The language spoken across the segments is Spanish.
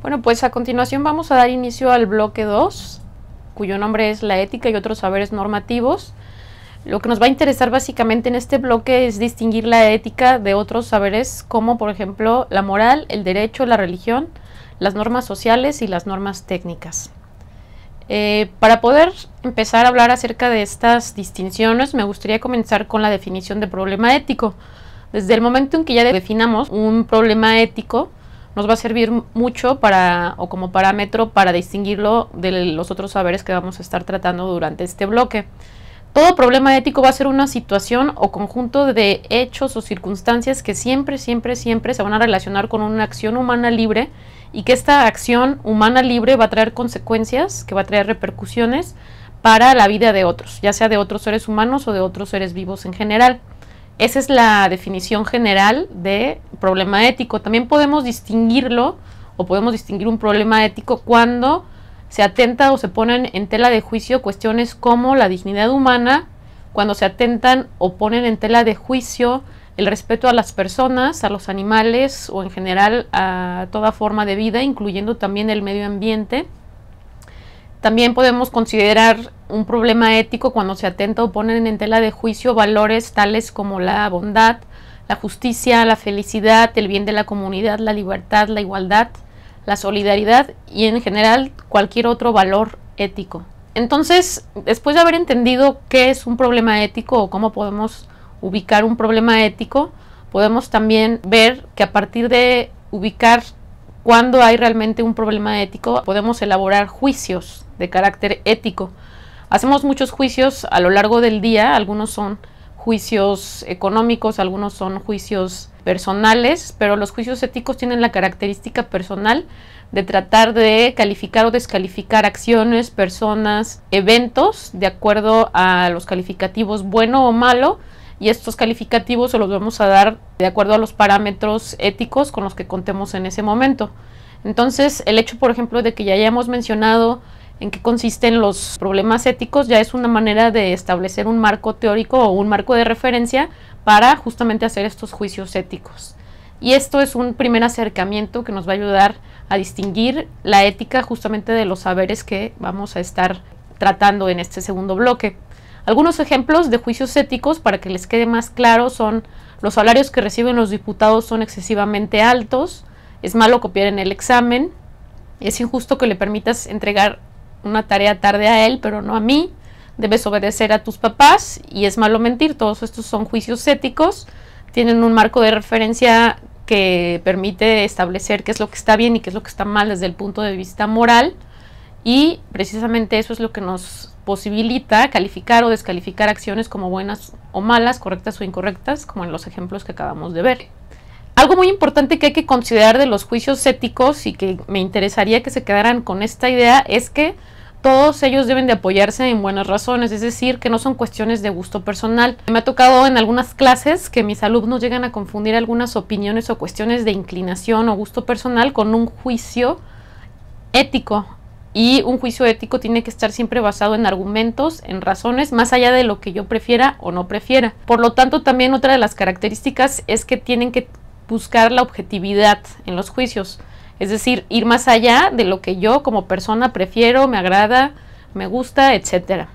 Bueno, pues a continuación vamos a dar inicio al bloque 2, cuyo nombre es la ética y otros saberes normativos. Lo que nos va a interesar básicamente en este bloque es distinguir la ética de otros saberes como por ejemplo la moral, el derecho, la religión, las normas sociales y las normas técnicas. Para poder empezar a hablar acerca de estas distinciones me gustaría comenzar con la definición de problema ético. Desde el momento en que ya definamos un problema ético, nos va a servir mucho como parámetro para distinguirlo de los otros saberes que vamos a estar tratando durante este bloque. Todo problema ético va a ser una situación o conjunto de hechos o circunstancias que siempre se van a relacionar con una acción humana libre y que esta acción humana libre va a traer consecuencias, que va a traer repercusiones para la vida de otros, ya sea de otros seres humanos o de otros seres vivos en general. Esa es la definición general de problema ético. También podemos distinguirlo o podemos distinguir un problema ético cuando se atenta o se ponen en tela de juicio cuestiones como la dignidad humana, cuando se atentan o ponen en tela de juicio el respeto a las personas, a los animales o en general a toda forma de vida, incluyendo también el medio ambiente. También podemos considerar un problema ético cuando se atenta o ponen en tela de juicio valores tales como la bondad, la justicia, la felicidad, el bien de la comunidad, la libertad, la igualdad, la solidaridad y en general cualquier otro valor ético. Entonces, después de haber entendido qué es un problema ético o cómo podemos ubicar un problema ético, podemos también ver que a partir de ubicar cuándo hay realmente un problema ético, podemos elaborar juicios de carácter ético. Hacemos muchos juicios a lo largo del día, algunos son juicios económicos, algunos son juicios personales, pero los juicios éticos tienen la característica personal de tratar de calificar o descalificar acciones, personas, eventos, de acuerdo a los calificativos bueno o malo, y estos calificativos se los vamos a dar de acuerdo a los parámetros éticos con los que contemos en ese momento. Entonces, el hecho, por ejemplo, de que ya hayamos mencionado en qué consisten los problemas éticos, ya es una manera de establecer un marco teórico o un marco de referencia para justamente hacer estos juicios éticos. Y esto es un primer acercamiento que nos va a ayudar a distinguir la ética justamente de los saberes que vamos a estar tratando en este segundo bloque. Algunos ejemplos de juicios éticos, para que les quede más claro, son los salarios que reciben los diputados son excesivamente altos, es malo copiar en el examen, es injusto que le permitas entregar una tarea tarde a él, pero no a mí, debes obedecer a tus papás y es malo mentir. Todos estos son juicios éticos, tienen un marco de referencia que permite establecer qué es lo que está bien y qué es lo que está mal desde el punto de vista moral, y precisamente eso es lo que nos posibilita calificar o descalificar acciones como buenas o malas, correctas o incorrectas, como en los ejemplos que acabamos de ver. Algo muy importante que hay que considerar de los juicios éticos y que me interesaría que se quedaran con esta idea es que todos ellos deben de apoyarse en buenas razones, es decir, que no son cuestiones de gusto personal. Me ha tocado en algunas clases que mis alumnos llegan a confundir algunas opiniones o cuestiones de inclinación o gusto personal con un juicio ético. Y un juicio ético tiene que estar siempre basado en argumentos, en razones, más allá de lo que yo prefiera o no prefiera. Por lo tanto, también otra de las características es que tienen que buscar la objetividad en los juicios. Es decir, ir más allá de lo que yo como persona prefiero, me agrada, me gusta, etc.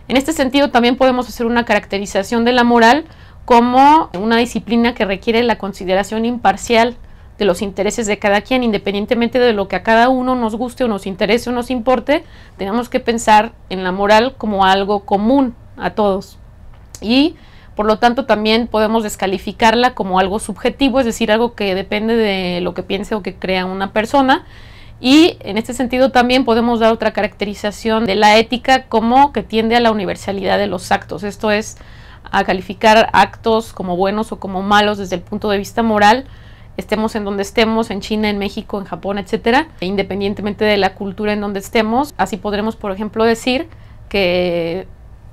En este sentido también podemos hacer una caracterización de la moral como una disciplina que requiere la consideración imparcial de los intereses de cada quien, independientemente de lo que a cada uno nos guste o nos interese o nos importe. Tenemos que pensar en la moral como algo común a todos. Y por lo tanto también podemos descalificarla como algo subjetivo, es decir, algo que depende de lo que piense o que crea una persona. Y en este sentido también podemos dar otra caracterización de la ética como que tiende a la universalidad de los actos. Esto es, a calificar actos como buenos o como malos desde el punto de vista moral, estemos en donde estemos, en China, en México, en Japón, etcétera, independientemente de la cultura en donde estemos. Así podremos, por ejemplo, decir que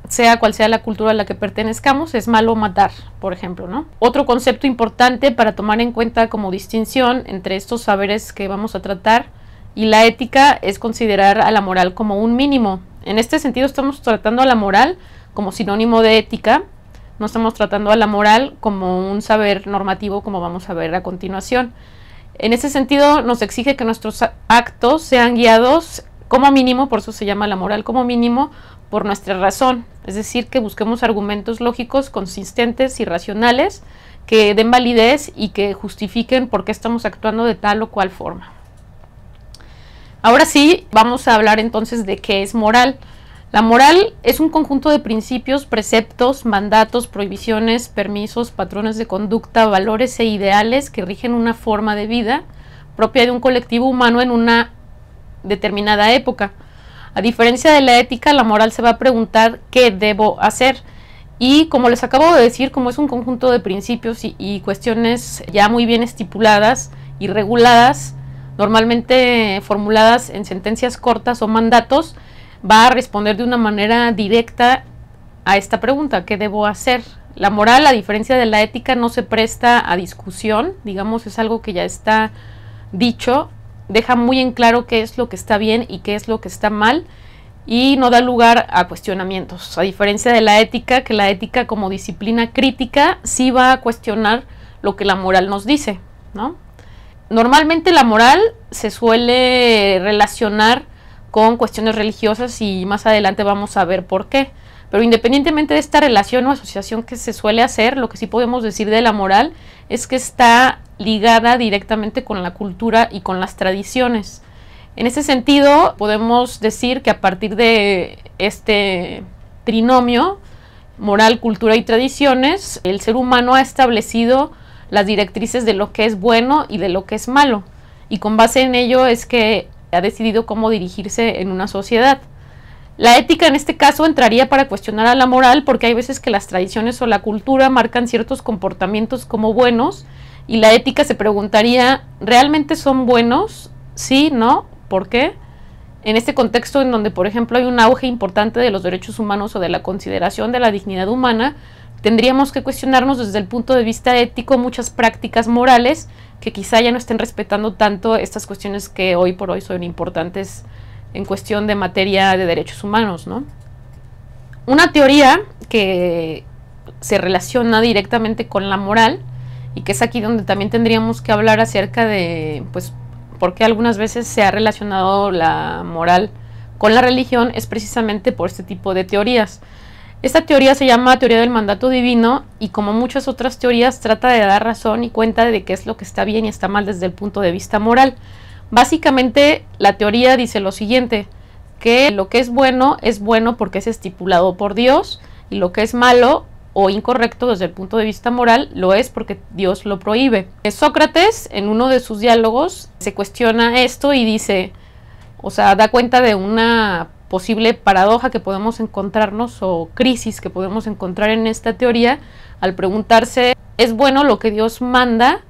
sea cual sea la cultura a la que pertenezcamos, es malo matar, por ejemplo, ¿no? Otro concepto importante para tomar en cuenta como distinción entre estos saberes que vamos a tratar y la ética es considerar a la moral como un mínimo. En este sentido estamos tratando a la moral como sinónimo de ética, no estamos tratando a la moral como un saber normativo como vamos a ver a continuación. En ese sentido, nos exige que nuestros actos sean guiados como mínimo, por eso se llama la moral, como mínimo, por nuestra razón. Es decir, que busquemos argumentos lógicos, consistentes y racionales, que den validez y que justifiquen por qué estamos actuando de tal o cual forma. Ahora sí, vamos a hablar entonces de qué es moral. La moral es un conjunto de principios, preceptos, mandatos, prohibiciones, permisos, patrones de conducta, valores e ideales que rigen una forma de vida propia de un colectivo humano en una determinada época. A diferencia de la ética, la moral se va a preguntar qué debo hacer. Y como les acabo de decir, como es un conjunto de principios y cuestiones ya muy bien estipuladas y reguladas, normalmente formuladas en sentencias cortas o mandatos, va a responder de una manera directa a esta pregunta, ¿qué debo hacer? La moral, a diferencia de la ética, no se presta a discusión, digamos, es algo que ya está dicho, deja muy en claro qué es lo que está bien y qué es lo que está mal, y no da lugar a cuestionamientos, a diferencia de la ética, que la ética como disciplina crítica sí va a cuestionar lo que la moral nos dice, ¿no? Normalmente la moral se suele relacionar con cuestiones religiosas y más adelante vamos a ver por qué. Pero independientemente de esta relación o asociación que se suele hacer, lo que sí podemos decir de la moral es que está ligada directamente con la cultura y con las tradiciones. En ese sentido, podemos decir que a partir de este trinomio, moral, cultura y tradiciones, el ser humano ha establecido las directrices de lo que es bueno y de lo que es malo. Y con base en ello es que ha decidido cómo dirigirse en una sociedad. La ética en este caso entraría para cuestionar a la moral porque hay veces que las tradiciones o la cultura marcan ciertos comportamientos como buenos y la ética se preguntaría, ¿realmente son buenos? ¿Sí? ¿No? ¿Por qué? En este contexto en donde, por ejemplo, hay un auge importante de los derechos humanos o de la consideración de la dignidad humana, tendríamos que cuestionarnos desde el punto de vista ético muchas prácticas morales que quizá ya no estén respetando tanto estas cuestiones que hoy por hoy son importantes en cuestión de materia de derechos humanos, ¿no? Una teoría que se relaciona directamente con la moral y que es aquí donde también tendríamos que hablar acerca de, pues, por qué algunas veces se ha relacionado la moral con la religión es precisamente por este tipo de teorías. Esta teoría se llama teoría del mandato divino y como muchas otras teorías trata de dar razón y cuenta de qué es lo que está bien y está mal desde el punto de vista moral. Básicamente la teoría dice lo siguiente, que lo que es bueno porque es estipulado por Dios y lo que es malo o incorrecto desde el punto de vista moral lo es porque Dios lo prohíbe. Sócrates en uno de sus diálogos se cuestiona esto y dice, o sea, da cuenta de una posible paradoja que podemos encontrarnos o crisis que podemos encontrar en esta teoría al preguntarse, ¿es bueno lo que Dios manda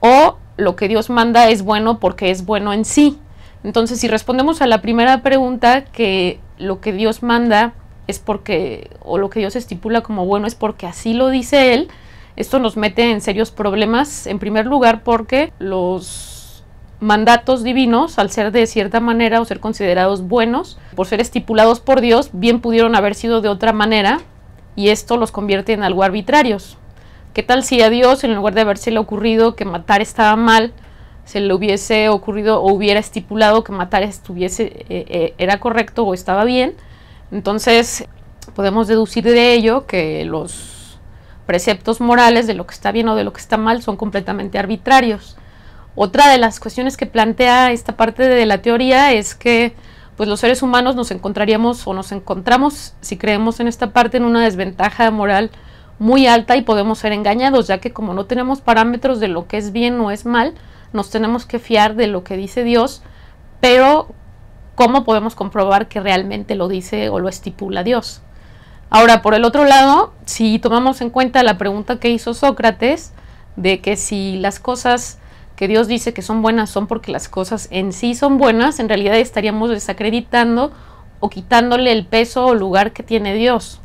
o lo que Dios manda es bueno porque es bueno en sí? Entonces, si respondemos a la primera pregunta, que lo que Dios manda es porque, o lo que Dios estipula como bueno es porque así lo dice Él, esto nos mete en serios problemas, en primer lugar porque los mandatos divinos, al ser de cierta manera o ser considerados buenos, por ser estipulados por Dios, bien pudieron haber sido de otra manera, y esto los convierte en algo arbitrarios. ¿Qué tal si a Dios, en lugar de habérsele ocurrido que matar estaba mal, se le hubiese ocurrido o hubiera estipulado que matar era correcto o estaba bien? Entonces podemos deducir de ello que los preceptos morales de lo que está bien o de lo que está mal son completamente arbitrarios. Otra de las cuestiones que plantea esta parte de la teoría es que pues los seres humanos nos encontraríamos o nos encontramos, si creemos en esta parte, en una desventaja moral muy alta y podemos ser engañados, ya que como no tenemos parámetros de lo que es bien o es mal, nos tenemos que fiar de lo que dice Dios, pero ¿cómo podemos comprobar que realmente lo dice o lo estipula Dios? Ahora, por el otro lado, si tomamos en cuenta la pregunta que hizo Sócrates, de que si las cosas que Dios dice que son buenas son porque las cosas en sí son buenas, en realidad estaríamos desacreditando o quitándole el peso o lugar que tiene Dios.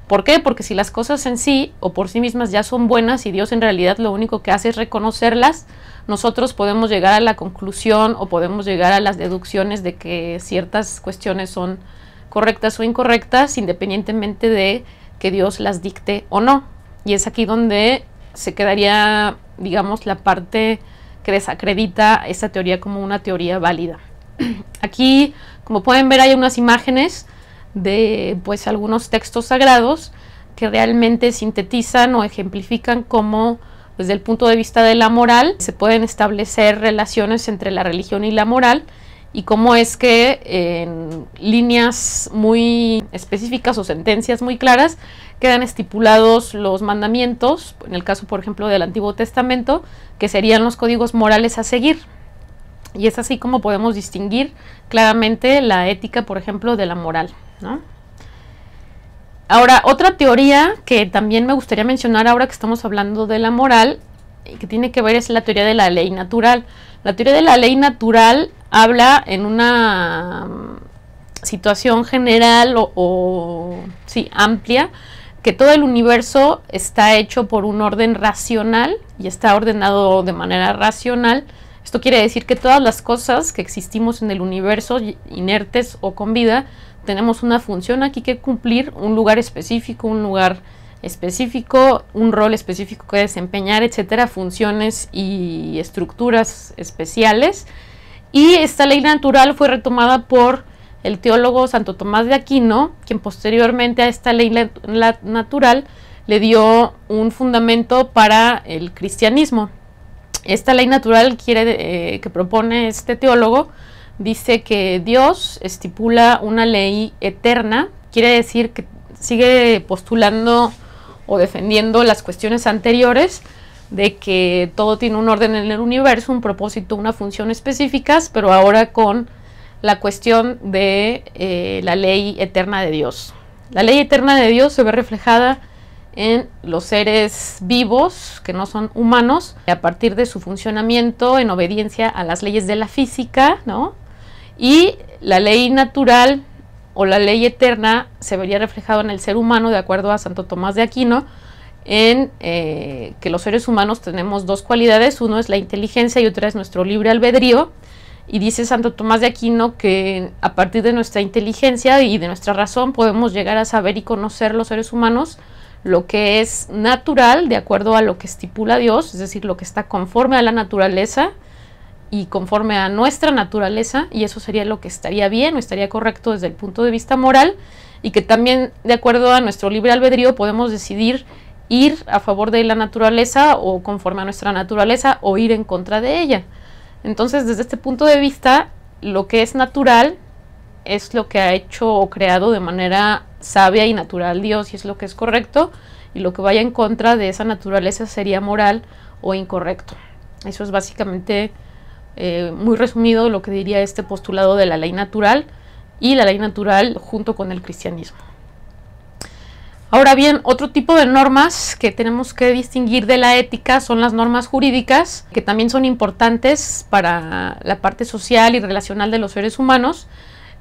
¿Por qué? Porque si las cosas en sí o por sí mismas ya son buenas y Dios en realidad lo único que hace es reconocerlas, nosotros podemos llegar a la conclusión o podemos llegar a las deducciones de que ciertas cuestiones son correctas o incorrectas independientemente de que Dios las dicte o no. Y es aquí donde se quedaría, digamos, la parte que desacredita esta teoría como una teoría válida. Aquí, como pueden ver, hay unas imágenes de pues algunos textos sagrados que realmente sintetizan o ejemplifican cómo desde el punto de vista de la moral se pueden establecer relaciones entre la religión y la moral, y cómo es que en líneas muy específicas o sentencias muy claras quedan estipulados los mandamientos, en el caso por ejemplo del Antiguo Testamento, que serían los códigos morales a seguir. Y es así como podemos distinguir claramente la ética, por ejemplo, de la moral, ¿no? Ahora, otra teoría que también me gustaría mencionar ahora que estamos hablando de la moral, y que tiene que ver, es la teoría de la ley natural. La teoría de la ley natural habla en una situación general sí, amplia, que todo el universo está hecho por un orden racional y está ordenado de manera racional. Esto quiere decir que todas las cosas que existimos en el universo, inertes o con vida, tenemos una función aquí que cumplir, un lugar específico, un rol específico que desempeñar, etcétera, funciones y estructuras especiales. Y esta ley natural fue retomada por el teólogo Santo Tomás de Aquino, quien posteriormente a esta ley natural le dio un fundamento para el cristianismo. Esta ley natural que propone este teólogo dice que Dios estipula una ley eterna, quiere decir que sigue postulando o defendiendo las cuestiones anteriores de que todo tiene un orden en el universo, un propósito, una función específicas, pero ahora con la cuestión de la ley eterna de Dios. La ley eterna de Dios se ve reflejada en los seres vivos que no son humanos, a partir de su funcionamiento en obediencia a las leyes de la física, ¿no? Y la ley natural o la ley eterna se vería reflejado en el ser humano, de acuerdo a Santo Tomás de Aquino, en que los seres humanos tenemos dos cualidades, uno es la inteligencia y otra es nuestro libre albedrío. Y dice Santo Tomás de Aquino que a partir de nuestra inteligencia y de nuestra razón podemos llegar a saber y conocer los seres humanos lo que es natural de acuerdo a lo que estipula Dios, es decir, lo que está conforme a la naturaleza y conforme a nuestra naturaleza, y eso sería lo que estaría bien o estaría correcto desde el punto de vista moral, y que también de acuerdo a nuestro libre albedrío podemos decidir ir a favor de la naturaleza o conforme a nuestra naturaleza o ir en contra de ella. Entonces, desde este punto de vista, lo que es natural es lo que ha hecho o creado de manera sabia y natural Dios, y es lo que es correcto, y lo que vaya en contra de esa naturaleza sería moral o incorrecto. Eso es básicamente muy resumido lo que diría este postulado de la ley natural, y la ley natural junto con el cristianismo. Ahora bien, otro tipo de normas que tenemos que distinguir de la ética son las normas jurídicas, que también son importantes para la parte social y relacional de los seres humanos.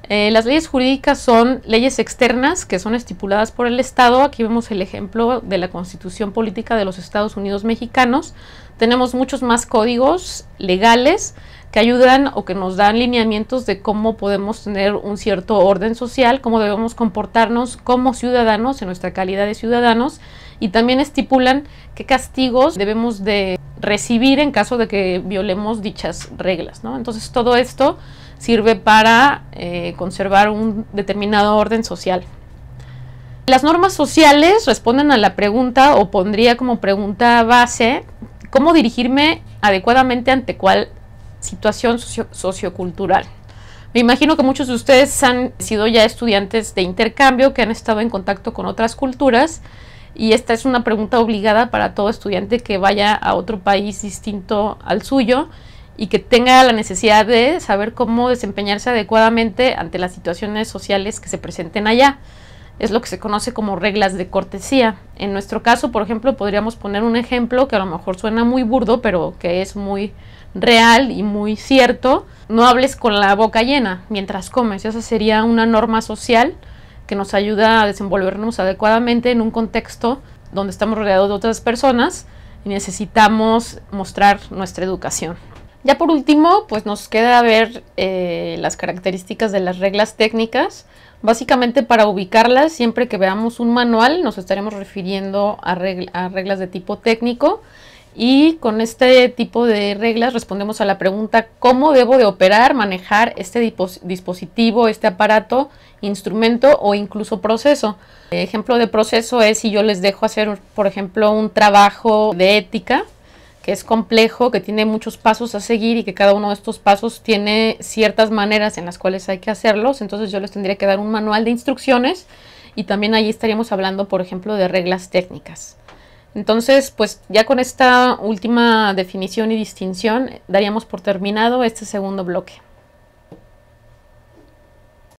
Las leyes jurídicas son leyes externas que son estipuladas por el Estado. Aquí vemos el ejemplo de la Constitución Política de los Estados Unidos Mexicanos. Tenemos muchos más códigos legales que ayudan o que nos dan lineamientos de cómo podemos tener un cierto orden social, cómo debemos comportarnos como ciudadanos en nuestra calidad de ciudadanos, y también estipulan qué castigos debemos de recibir en caso de que violemos dichas reglas, ¿no? Entonces todo esto sirve para conservar un determinado orden social. Las normas sociales responden a la pregunta, o pondría como pregunta base, ¿cómo dirigirme adecuadamente ante cuál situación sociocultural? Me imagino que muchos de ustedes han sido ya estudiantes de intercambio, que han estado en contacto con otras culturas, y esta es una pregunta obligada para todo estudiante que vaya a otro país distinto al suyo y que tenga la necesidad de saber cómo desempeñarse adecuadamente ante las situaciones sociales que se presenten allá. Es lo que se conoce como reglas de cortesía. En nuestro caso, por ejemplo, podríamos poner un ejemplo que a lo mejor suena muy burdo, pero que es muy real y muy cierto. No hables con la boca llena mientras comes. Esa sería una norma social que nos ayuda a desenvolvernos adecuadamente en un contexto donde estamos rodeados de otras personas y necesitamos mostrar nuestra educación. Ya por último, pues nos queda ver las características de las reglas técnicas. Básicamente, para ubicarlas, siempre que veamos un manual nos estaremos refiriendo a reglas de tipo técnico, Y con este tipo de reglas respondemos a la pregunta: ¿cómo debo de operar, manejar este dispositivo, este aparato, instrumento o incluso proceso? Ejemplo de proceso es si yo les dejo hacer, por ejemplo, un trabajo de ética que es complejo, que tiene muchos pasos a seguir y que cada uno de estos pasos tiene ciertas maneras en las cuales hay que hacerlos. Entonces yo les tendría que dar un manual de instrucciones y también ahí estaríamos hablando, por ejemplo, de reglas técnicas. Entonces, pues ya con esta última definición y distinción daríamos por terminado este segundo bloque.